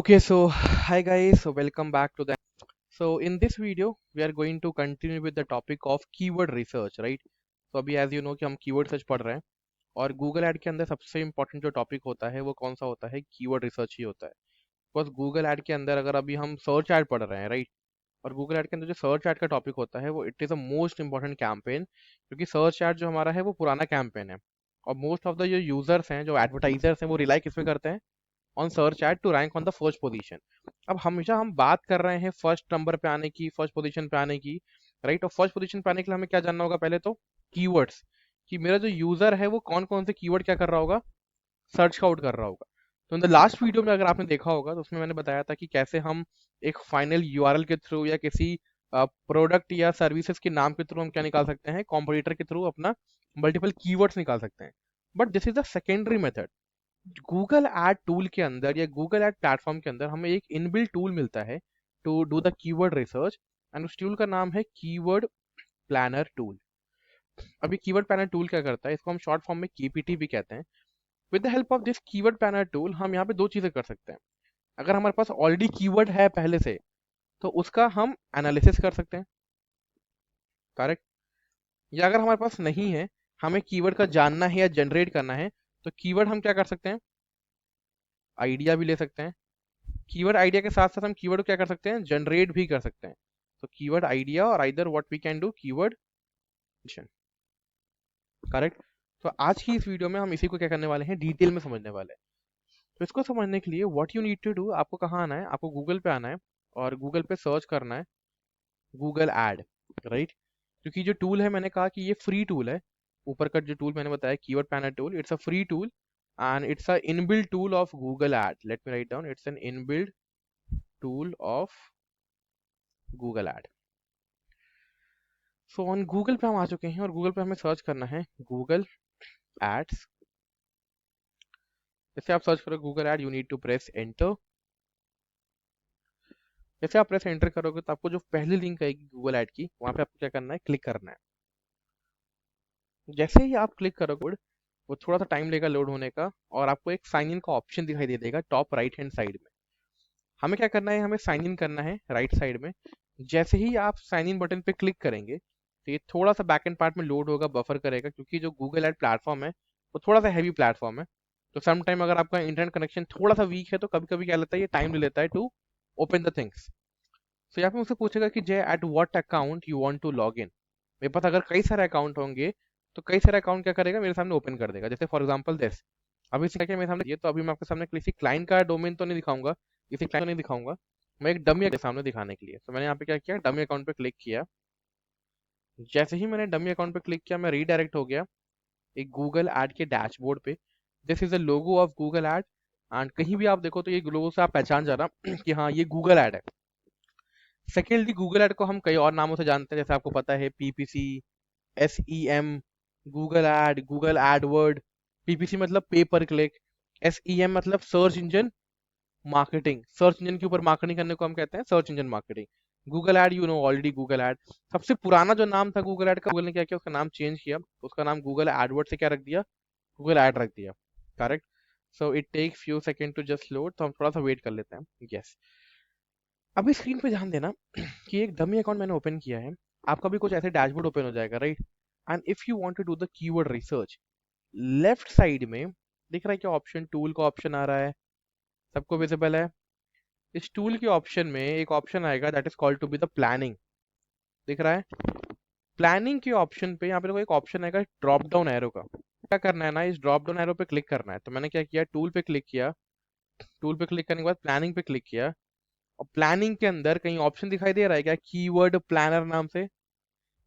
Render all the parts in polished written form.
Okay, so hi guys, so welcome back to the. So in this video, we are going to continue with the topic of keyword research, right? तो अभी as you know कि हम keyword search पढ़ रहे हैं और Google Ad के अंदर सबसे important जो टॉपिक होता है वो कौन सा होता है? कीवर्ड रिसर्च ही होता है। बस गूगल ऐड के अंदर अगर अभी हम सर्च ऐड पढ़ रहे हैं, राइट? और गूगल ऐड के अंदर जो सर्च ऐड का टॉपिक होता है वो it is a most important campaign, क्योंकि सर्च ऐड जो हमारा है वो पुराना कैंपेन है और मोस्ट ऑफ द जो यूजर्स हैं, जो एडवर्टाइजर्स हैं, वो रिलाई किस पे करते हैं? On search ad to rank on the first position. अब हमेशा हम बात कर रहे हैं फर्स्ट नंबर पे आने की, फर्स्ट पोजीशन पे आने की, राइट? और फर्स्ट पोजीशन पे आने के लिए हमें क्या जानना होगा? पहले तो कीवर्ड्स, कि मेरा जो यूजर है वो कौन कौन से कीवर्ड क्या कर रहा होगा, सर्च आउट कर रहा होगा। तो इन द लास्ट वीडियो में अगर आपने देखा होगा तो उसमें मैंने बताया था कि कैसे हम एक फाइनल यूआरएल के थ्रू या किसी प्रोडक्ट या सर्विसेज के नाम के थ्रू हम क्या निकाल सकते हैं, कॉम्पिटिटर के थ्रू अपना मल्टीपल कीवर्ड्स निकाल सकते हैं। But this is the secondary method. Google ad tool के अंदर या गूगल एड प्लेटफॉर्म के अंदर हमें एक इनबिल्ट टूल मिलता है to do the keyword research, and उस टूल का नाम है कीवर्ड प्लानर टूल। अभी कीवर्ड प्लानर टूल क्या करता है, इसको हम शॉर्ट फॉर्म में केपीटी भी कहते हैं। With the help of this keyword planner tool हम यहाँ पे दो चीजें कर सकते हैं। अगर हमारे पास ऑलरेडी कीवर्ड है पहले से, तो उसका हम एनालिसिस कर सकते हैं, करेक्ट? या अगर हमारे पास नहीं है, हमें कीवर्ड का जानना है या जनरेट करना है, तो कीवर्ड हम क्या कर सकते हैं? आइडिया भी ले सकते हैं। कीवर्ड आइडिया के साथ साथ हम कीवर्ड को क्या कर सकते हैं? जनरेट भी कर सकते हैं। तो कीवर्ड आइडिया और either what we can do keyword, correct? तो आज की इस वीडियो में हम इसी को क्या करने वाले हैं, डिटेल में समझने वाले हैं। तो इसको समझने के लिए what you need to do, आपको कहाँ आना है? आपको गूगल पे आना है और गूगल पे सर्च करना है गूगल एड, राइट? क्योंकि जो टूल है, मैंने कहा कि ये फ्री टूल है। ऊपर का जो टूल मैंने बताया keyword planner tool, it's a free tool and it's a inbuilt tool of Google ad. Let me write down, it's an inbuilt tool of Google ad. So on Google पे हम आ चुके हैं और गूगल पे हमें search करना है Google ads. जैसे आप सर्च करो Google ad, you need to press enter. जैसे आप प्रेस एंटर करोगे तो आपको जो पहली लिंक आएगी गूगल एड की, वहां पे आपको क्या करना है? क्लिक करना है। जैसे ही आप क्लिक करोगे, वो थोड़ा सा टाइम लेगा लोड होने का और आपको एक साइन इन का ऑप्शन दिखाई दे देगा टॉप राइट हैंड साइड में। हमें क्या करना है? हमें साइन इन करना है राइट साइड में। जैसे ही आप साइन इन बटन पे क्लिक करेंगे तो ये थोड़ा सा बैक एंड पार्ट में लोड होगा, बफर करेगा, क्योंकि जो गूगल एड प्लेटफॉर्म है वो थोड़ा सा हैवी प्लेटफॉर्म है। तो सम टाइम अगर आपका इंटरनेट कनेक्शन थोड़ा सा वीक है तो कभी कभी क्या लेता है, ये टाइम ले लेता है टू ओपन द थिंग्स। तो यहाँ पे मुझसे पूछेगा कि जय at what account you want to log in. मेरे पास अगर कई सारे अकाउंट होंगे तो कई सारे अकाउंट क्या करेगा, मेरे सामने ओपन कर देगा। जैसे फॉर एग्जांपल दिस, अभी इसका क्या मेरे सामने ये, तो अभी मैं आपके सामने किसी क्लाइंट का डोमेन तो नहीं दिखाऊंगा, किसी क्लाइंट को नहीं दिखाऊंगा, मैं एक डमी के सामने दिखाने के लिए। तो मैंने यहाँ पे क्या किया, डमी अकाउंट पे क्लिक किया। जैसे ही मैंने डमी अकाउंट पे क्लिक किया, मैं रीडायरेक्ट हो गया एक गूगल एड के डैशबोर्ड पे। This is the logo of Google add, and कहीं भी आप देखो तो ये लोगो से आप पहचान जाना कि हाँ ये गूगल एड है। सेकेंडली, गूगल एड को हम कई और नामों से जानते हैं, जैसे आपको पता है PPC, SEM, Google ad, Google Edward. PPC मतलब पे पर क्लिक, एसईएम मतलब search engine marketing, search engine के ऊपर मार्केटिंग करने को हम कहते हैं search engine marketing. Google ad, you know already Google ad. सबसे पुराना जो नाम था गूगल एड का, गूगल ने क्या किया, उसका नाम चेंज किया, उसका नाम गूगल एडवर्ड से क्या रख दिया, गूगल एड रख दिया, correct? So it take few second to just load, तो हम थोड़ा सा वेट कर लेते हैं। यस, अभी स्क्रीन पे ध्यान देना कि एक डमी अकाउंट मैंने ओपन किया है। आपका भी कुछ ऐसे डैशबोर्ड ओपन हो जाएगा, right? And if you want to do the keyword research, left side में दिख रहा है क्या ऑप्शन? टूल का ऑप्शन आ रहा है, सबको विजिबल है? इस टूल के ऑप्शन में एक ऑप्शन आएगा that is called to be the planning, दिख रहा है? प्लानिंग के ऑप्शन पे यहाँ पे देखो एक ऑप्शन आएगा ड्रॉप डाउन एरो का। क्या करना है ना, इस ड्रॉप डाउन एरो पे क्लिक करना है। तो मैंने क्या किया, टूल पे क्लिक किया। टूल पे क्लिक करने के बाद प्लानिंग पे क्लिक किया, और प्लानिंग के अंदर कहीं ऑप्शन दिखाई दे रहा है क्या, कीवर्ड प्लानर नाम से?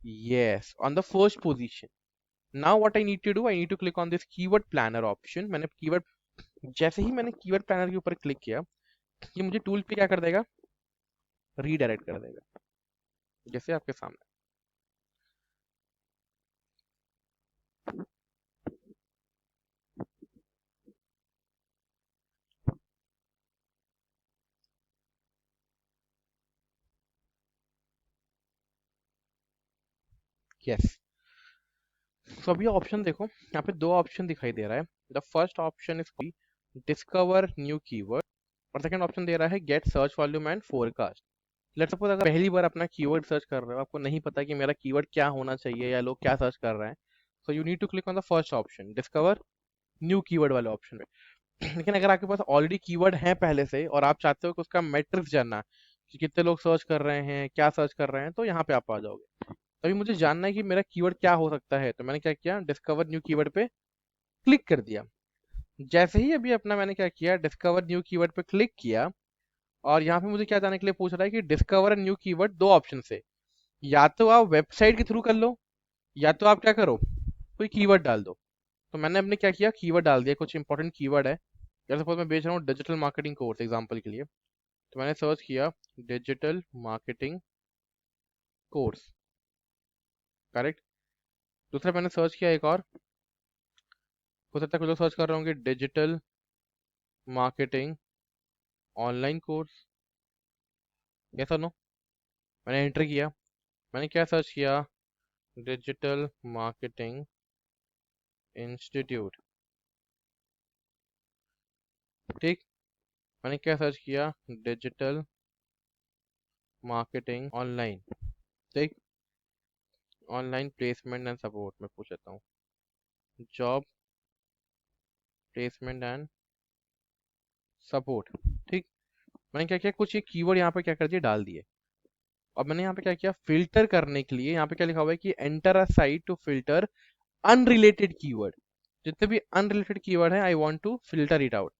Yes, on the first position. Now what I need to do, I need to click on this keyword planner option. मैंने कीवर्ड, जैसे ही मैंने कीवर्ड प्लानर के ऊपर क्लिक किया, ये मुझे टूल पे क्या कर देगा, रीडायरेक्ट कर देगा, जैसे आपके सामने। यस, तो अभी ऑप्शन देखो, यहाँ पे दो ऑप्शन दिखाई दे रहा है। The first option is discover new keyword, और सेकंड ऑप्शन दे रहा है get search volume and forecast. Let's suppose अगर पहली बार अपना कीवर्ड सर्च कर रहे हो, आपको नहीं पता कि मेरा कीवर्ड क्या होना चाहिए या लोग क्या सर्च कर रहे हैं, so you need to click on the first option, discover new keyword वाले ऑप्शन में। लेकिन अगर आपके पास ऑलरेडी कीवर्ड है पहले से और आप चाहते हो कि उसका मैट्रिक्स जानना कि कितने लोग सर्च कर रहे हैं, क्या सर्च कर रहे हैं, तो यहाँ पे आप आ जाओगे। अभी मुझे जानना है कि मेरा कीवर्ड क्या हो सकता है, तो मैंने क्या किया, डिस्कवर न्यू कीवर्ड पे क्लिक कर दिया। जैसे ही अभी अपना मैंने क्या किया, डिस्कवर न्यू कीवर्ड पे क्लिक किया, और यहाँ पे मुझे क्या जानने के लिए पूछ रहा है कि डिस्कवर न्यू कीवर्ड दो ऑप्शन से, या तो आप वेबसाइट के थ्रू कर लो, या तो आप क्या करो, कोई कीवर्ड डाल दो। तो मैंने अपने क्या किया, कीवर्ड डाल दिया, कुछ इंपॉर्टेंट कीवर्ड है। जैसे सपोज मैं बेच रहा हूँ डिजिटल मार्केटिंग कोर्स एग्जांपल के लिए, तो मैंने सर्च किया डिजिटल मार्केटिंग कोर्स, करेक्ट। दूसरा मैंने सर्च किया एक और, हो सकता है कुछ लोग सर्च कर रहे होंगे डिजिटल मार्केटिंग ऑनलाइन कोर्स, ऐसा नो, मैंने एंटर किया। मैंने क्या सर्च किया, डिजिटल मार्केटिंग इंस्टीट्यूट, ठीक। मैंने क्या सर्च किया, डिजिटल मार्केटिंग ऑनलाइन, ठीक। ऑनलाइन प्लेसमेंट एंड सपोर्ट में पूछ लेता हूँ, जॉब प्लेसमेंट एंड सपोर्ट, ठीक। मैंने क्या किया, कुछ ये कीवर्ड यहाँ पे क्या कर दिए, डाल दिए। और मैंने यहाँ पे क्या किया, फिल्टर करने के लिए यहाँ पे क्या लिखा हुआ है कि enter a site to filter unrelated keyword. जितने भी अनरिलेटेड कीवर्ड है I want to filter it out.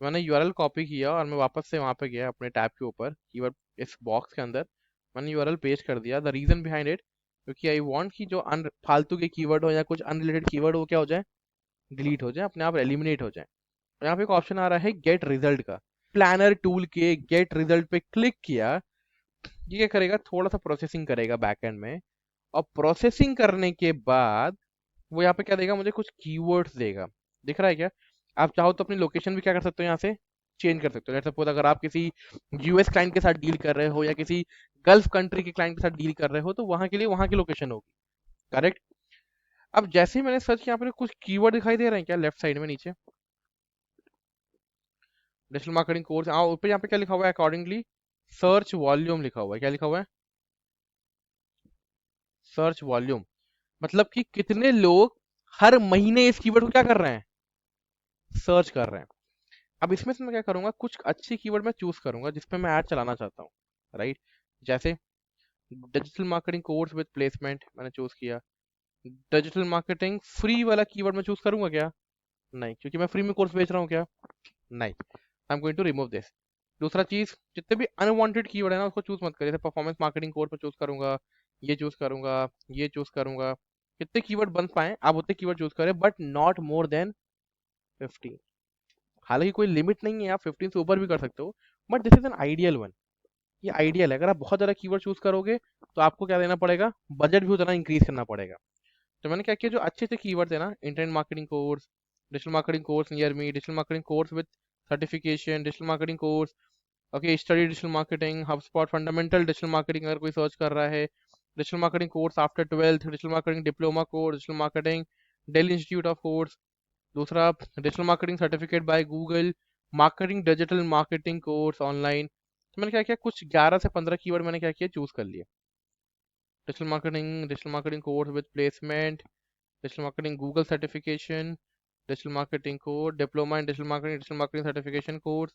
तो मैंने यूआरएल कॉपी किया और मैं वापस से वहाँ पे गया अपने टैब के ऊपर, कीवर्ड इस बॉक्स के अंदर मैंने यूआरएल पेस्ट कर दिया। द रीजन बिहाइंड इट, क्योंकि आई वांट कि जो फालतू के कीवर्ड हो या कुछ अनरिलेटेड कीवर्ड हो क्या हो जाए, डिलीट हो जाए, अपने आप एलिमिनेट हो जाए। यहाँ पे एक ऑप्शन आ रहा है गेट रिजल्ट का, प्लानर टूल के गेट रिजल्ट पे क्लिक किया। ये क्या करेगा, थोड़ा सा प्रोसेसिंग करेगा बैकएंड में, और प्रोसेसिंग करने के बाद वो यहाँ पे क्या देगा, मुझे कुछ कीवर्ड्स देगा। दिख रहा है क्या? आप चाहो तो अपनी लोकेशन भी क्या कर सकते हो, यहाँ से चेंज कर सकते हो। लेट्स सपोज अगर आप किसी यूएस क्लाइंट के साथ डील कर रहे हो या किसी गल्फ कंट्री के क्लाइंट के साथ डील कर रहे हो, तो वहां के लिए वहां की लोकेशन होगी, करेक्ट। अब जैसे ही मैंने सर्च किया, यहाँ पे कुछ कीवर्ड दिखाई दे रहे हैं क्या, लेफ्ट साइड में नीचे डिजिटल मार्केटिंग कोर्स, हाँ ऊपर यहाँ पे क्या लिखा हुआ है, अकॉर्डिंगली सर्च वॉल्यूम लिखा हुआ है। क्या लिखा हुआ है, सर्च वॉल्यूम, मतलब कि कितने लोग हर महीने इस कीवर्ड को क्या कर रहे हैं, सर्च कर रहे हैं। अब इसमें से मैं क्या करूंगा, कुछ अच्छी कीवर्ड मैं चूज करूंगा जिसपे मैं ऐड चलाना चाहता हूँ, राइट। जैसे digital marketing course with placement मैंने चूज किया। डिजिटल मार्केटिंग फ्री वाला कीवर्ड मैं चूज करूंगा क्या, नहीं, क्योंकि मैं फ्री में कोर्स बेच रहा हूँ क्या, नहीं। I am going to remove this. दूसरा चीज, जितने भी अनवांटेड कीवर्ड है ना उसको चूज मत करिए। जैसे परफॉर्मेंस मार्केटिंग कोर्स में चूज करूंगा, ये चूज करूंगा, ये चूज करूंगा। जितने कीवर्ड बन पाए आप उतने कीवर्ड चूज करें, बट नॉट मोर देन 15। हालांकि कोई लिमिट नहीं है, आप 15 से ऊपर भी कर सकते हो, but this is an ideal one. ये आइडियल है। अगर आप बहुत ज़्यादा कीवर्ड चूज करोगे तो आपको क्या देना पड़ेगा, बजट भी उतना इंक्रीज करना पड़ेगा। तो मैंने क्या किया, जो अच्छे से कीवर्ड है ना, internet marketing course, digital marketing course near me, digital marketing course with certification, digital marketing course, okay, study digital marketing, HubSpot fundamental digital marketing अगर कोई सर्च कर रहा है, digital marketing course after 12th, digital marketing diploma course, digital marketing Delhi institute of course. दूसरा digital marketing certificate by Google, marketing digital marketing course online. तो मैंने क्या किया, कुछ 11 से 15 कीवर्ड मैंने क्या किया, चूज कर लिए। Digital marketing course with placement, digital marketing Google certification, digital marketing course, diploma in digital marketing certification course.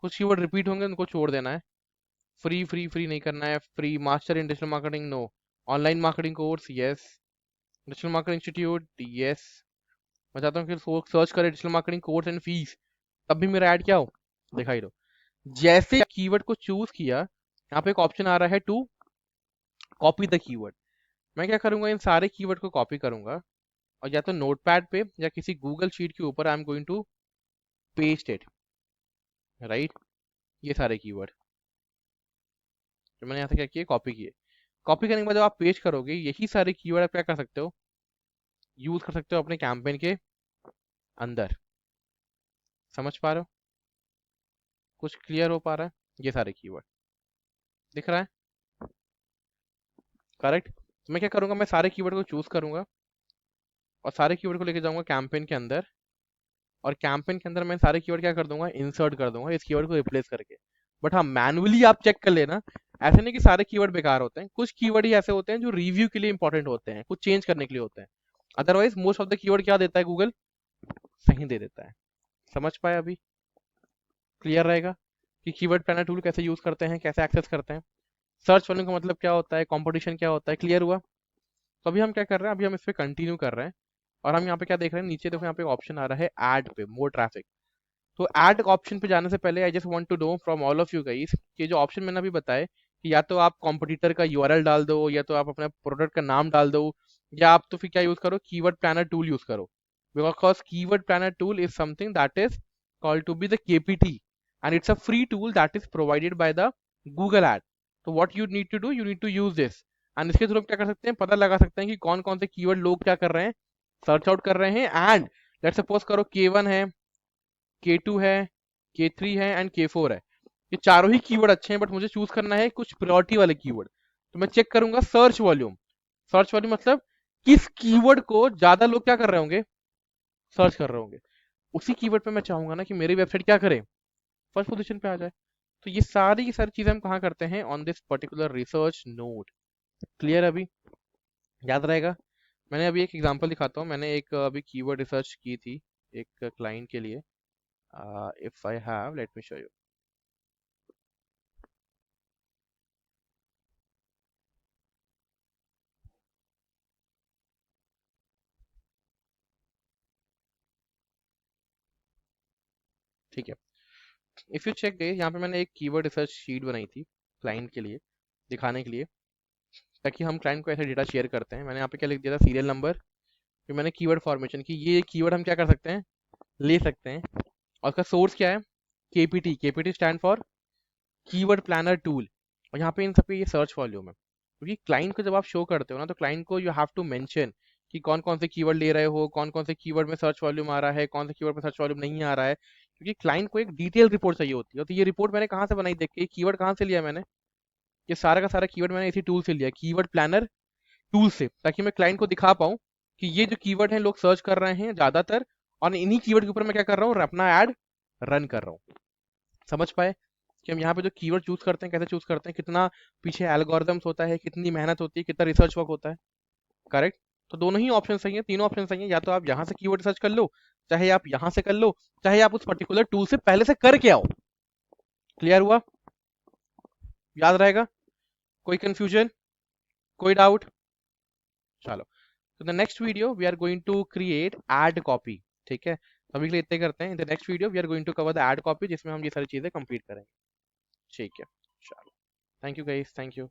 कुछ कीवर्ड रिपीट होंगे, उनको छोड़ देना है। फ्री फ्री फ्री नहीं करना है, free master in digital marketing no, online marketing course yes, digital marketing institute yes. मैं चाहता हूँ कि सर्च करें digital marketing course and fees, तब भी मेरा ऐड क्या हो, दिखाई दो। जैसे कीवर्ड को चूज किया, यहाँ पे एक ऑप्शन आ रहा है टू कॉपी द कीवर्ड। मैं क्या करूंगा, इन सारे कीवर्ड को कॉपी करूंगा, और या तो नोटपैड पे या किसी गूगल शीट के ऊपर I am going to paste it, right. ये सारे कीवर्ड जो मैंने यहाँ से क्या किए, कॉपी किए। कॉपी करने के बाद जब आप पेस्ट करोगे, यही सारे कीवर्ड आप क्या कर सकते हो, यूज कर सकते हो अपने कैंपेन के अंदर। समझ पा रहे हो, कुछ क्लियर हो पा रहा है, ये सारे कीवर्ड दिख रहा है, करेक्ट। तो मैं क्या करूंगा, मैं सारे कीवर्ड को चूज करूंगा और सारे कीवर्ड को लेके जाऊंगा कैंपेन के अंदर, और कैंपेन के अंदर मैं सारे कीवर्ड क्या कर दूंगा, इंसर्ट कर दूंगा इस कीवर्ड को रिप्लेस करके। बट हाँ, मैनुअली आप चेक कर लेना, ऐसे नहीं कि सारे कीवर्ड बेकार होते हैं, कुछ कीवर्ड ही ऐसे होते हैं जो रिव्यू के लिए इंपॉर्टेंट होते हैं, कुछ चेंज करने के लिए होते हैं। Otherwise most of the keyword क्या देता है गूगल, सही दे देता है। समझ पाए अभी? क्लियर रहेगा कि कीवर्ड प्लानर टूल कैसे यूज करते हैं, कैसे एक्सेस करते हैं, सर्च वॉल्यूम का मतलब क्या होता है, कंपटीशन क्या होता है। क्लियर हुआ? तो अभी हम क्या कर रहे हैं, अभी हम इस पर कंटिन्यू कर रहे हैं। और हम यहाँ पे क्या देख रहे हैं, नीचे देखो यहाँ पे ऑप्शन आ रहा है ऐड पे, मोर ट्रैफिक। तो ऐड ऑप्शन पे जाने से पहले I just want to know from all of you guys कि जो ऑप्शन मैंने अभी बताए कि या तो आप कॉम्पिटिटर का यूआरएल डाल दो, या तो आप अपने प्रोडक्ट का नाम डाल दो, या आप तो फिर क्या यूज करो, कीवर्ड प्लानर टूल यूज करो। Because keyword planner tool is something that is called to be the KPT, and it's a free tool that is provided by the Google ad. तो what you need to do, you need to use this. And इसके through क्या कर सकते हैं, पता लगा सकते हैं कि कौन कौन से कीवर्ड लोग क्या कर रहे हैं, सर्च आउट कर रहे हैं। एंड लेट्स सपोज करो K1 है, K2 है, K3 है एंड K4 है। ये चारों ही कीवर्ड अच्छे हैं, बट मुझे चूज करना है कुछ प्रायोरिटी वाले कीवर्ड। तो मैं चेक करूंगा सर्च वॉल्यूम। सर्च वॉल्यूम मतलब किस कीवर्ड को ज्यादा लोग क्या कर रहे होंगे, सर्च कर रहे होंगे। उसी कीवर्ड पे मैं चाहूंगा ना कि मेरी वेबसाइट क्या करे, फर्स्ट पोजीशन पे आ जाए। तो ये सारी की सारी चीजें हम कहाँ करते हैं, on this particular research node. Clear अभी? याद रहेगा? मैंने अभी एक एग्जांपल दिखाता हूँ। मैंने एक अभी कीवर्ड रिसर्च की थी एक क्लाइंट के लिए। If I have, let me show you. ठीक है, इफ यू चेक गए यहाँ पे मैंने एक कीवर्ड रिसर्च शीट बनाई थी क्लाइंट के लिए, दिखाने के लिए, ताकि हम क्लाइंट को ऐसे डेटा शेयर करते हैं। मैंने यहाँ पे क्या लिख दिया था, सीरियल नंबर। फिर मैंने कीवर्ड फॉर्मेशन की, ये कीवर्ड हम क्या कर सकते हैं, ले सकते हैं। और उसका सोर्स क्या है, KPT. KPT stand for keyword planner tool. और यहाँ पे इन सब पे ये सर्च वॉल्यूम है। क्योंकि क्लाइंट को जब आप शो करते हो ना, तो क्लाइंट को यू हैव टू मेंशन कि कौन कौन से कीवर्ड ले रहे हो, कौन कौन से कीवर्ड में सर्च वॉल्यूम आ रहा है, कौन से कीवर्ड में सर्च वॉल्यूम नहीं आ रहा है। क्योंकि क्लाइंट को एक डिटेल रिपोर्ट चाहिए होती है। तो ये रिपोर्ट मैंने कहाँ से बनाई, देख के कीवर्ड कहाँ से लिया मैंने, ये सारा का सारा कीवर्ड मैंने इसी टूल से लिया, कीवर्ड प्लानर टूल से, ताकि मैं क्लाइंट को दिखा पाऊँ कि ये जो कीवर्ड है लोग सर्च कर रहे हैं ज्यादातर, और इन्हीं कीवर्ड के ऊपर मैं क्या कर रहा हूँ, अपना ऐड रन कर रहा हूँ। समझ पाए कि हम यहाँ पे जो कीवर्ड चूज करते हैं कैसे चूज करते हैं, कितना पीछे एल्गोरिदम्स होता है, कितनी मेहनत होती है, कितना रिसर्च वर्क होता है। करेक्ट? तो दोनों ही ऑप्शन सही है, तीनों ऑप्शन सही है। या तो आप यहाँ से कीवर्ड रिसर्च कर लो, चाहे आप यहाँ से कर लो, चाहे आप उस पर्टिकुलर टूल से पहले से करके आओ। क्लियर हुआ? याद रहेगा? कोई कंफ्यूजन, कोई डाउट? चलो, तो the next video we are going to create ad copy. ठीक है, अभी के लिए इतने करते हैं। In the next video we are going to cover the ad copy, जिसमें हम ये सारी चीजें कंप्लीट करेंगे। ठीक है, चलो, thank you guys, thank you.